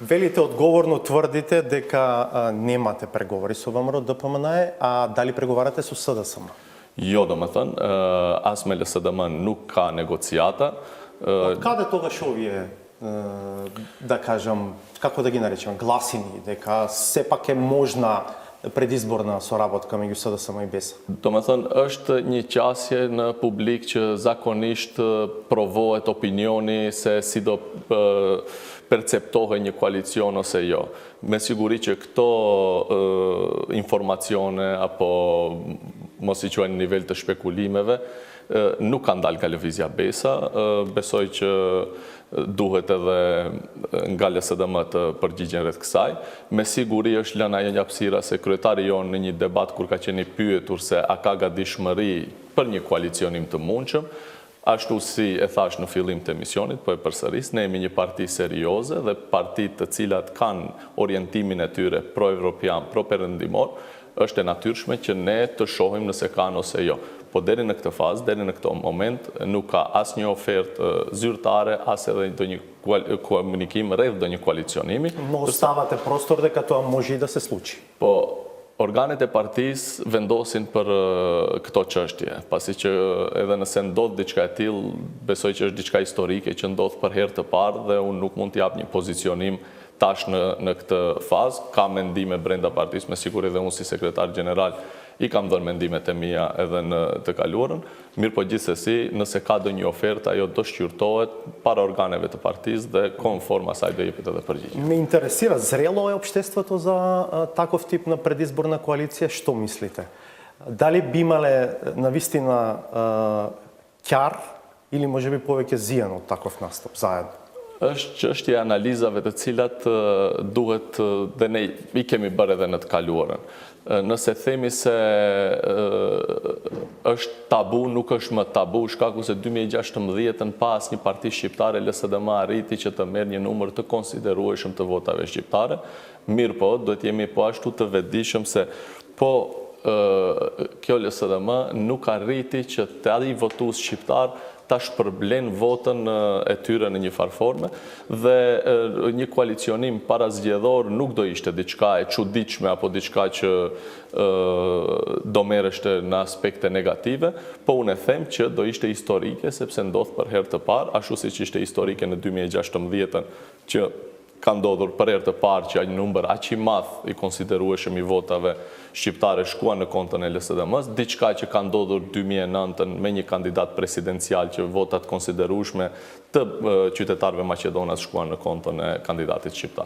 Велите одговорно тврдите дека немате преговори со ВМРО-ДПМНЕ, а дали преговарате со СДСМ? Jo, domethënë, as me LSDM nuk ka negociata. Од каде тогаш овие, да кажам, како да ги наречеме, гласини, дека сепак е можна предизборна соработка меѓу СДСМ и БЕС? Domethënë, është një qasje në publik që zakonisht provohet opinioni se si do perceptohet një koalicion ose jo. Me siguri që këto informacione apo mos i quajnë nivel të shpekulimeve nuk kanë dalë nga lëvizja BESA. Besoj që duhet edhe nga LSDM të përgjigjen rreth kësaj. Me siguri është lënë ajo një hapësira se kryetari jonë në një debat kur ka qenë i pyetur se a ka gatishmëri për një koalicionim të mundshëm, ashtu si e thash në fillim të emisionit, po e përsëris, ne jemi një parti serioze dhe partit të cilat kanë orientimin e tyre pro-evropian, pro-perëndimor, është e natyrshme që ne të shohim nëse kanë ose jo. Po deri në këtë fazë, deri në këtë moment, nuk ka asnjë ofertë zyrtare, as edhe ndonjë komunikim rreth ndonjë koalicionimi. Но оставате простор дека тоа може и да се случи. Po, organet e partisë vendosin për këto çështje, pasi që edhe nëse ndodh diçka e tillë, besoj që është diçka historike që ndodh për herë të parë dhe unë nuk mund të jap një pozicionim tash në këtë fazë. Ka mendime brenda partisë, me siguri dhe unë si sekretar general i kam dhënë mendimet e mia edhe në të kaluarën. Mirë po gjithsesi, nëse ka ndonjë ofertë, ajo do shqyrtohet para organeve të partisë dhe конформ asaj do jepet edhe përgjigje. Ме интересира, зрело е обществото за таков тип на предизборна коалиција? Што мислите? Дали би имале навистина ќар или можеби повеќе зијан од таков настап заедно? Është çështje analizave të cilat duhet dhe ne I kemi bërë edhe në të kaluarën. Nëse themi se është tabu, nuk është më tabu, shkaku se 2016 pa asnjë parti shqiptare LSDM arriti që të merr një numër të konsiderueshëm të votave shqiptare. Mirë po, duhet jemi po ashtu të vetëdijshëm se po kjo LSDM nuk arriti që të ai votues shqiptar ta shpërblen votën e tyre në një farforme dhe një koalicionim parazgjedhor nuk do ishte diçka e çuditshme apo diçka që do merreshte në aspekte negative, po unë them që do ishte historike sepse ndodh për herë të parë, ashtu siç ishte historike në 2016 që ka ndodhur për herë të parë që një numër aq I madh I konsiderueshëm I votave shqiptare shkuan në kontën e LSDM-s, diçka që ka ndodhur 2009 me një kandidat presidencial që votat konsiderueshme të qytetarëve Maqedonas shkuan në kontën e kandidatit shqiptar.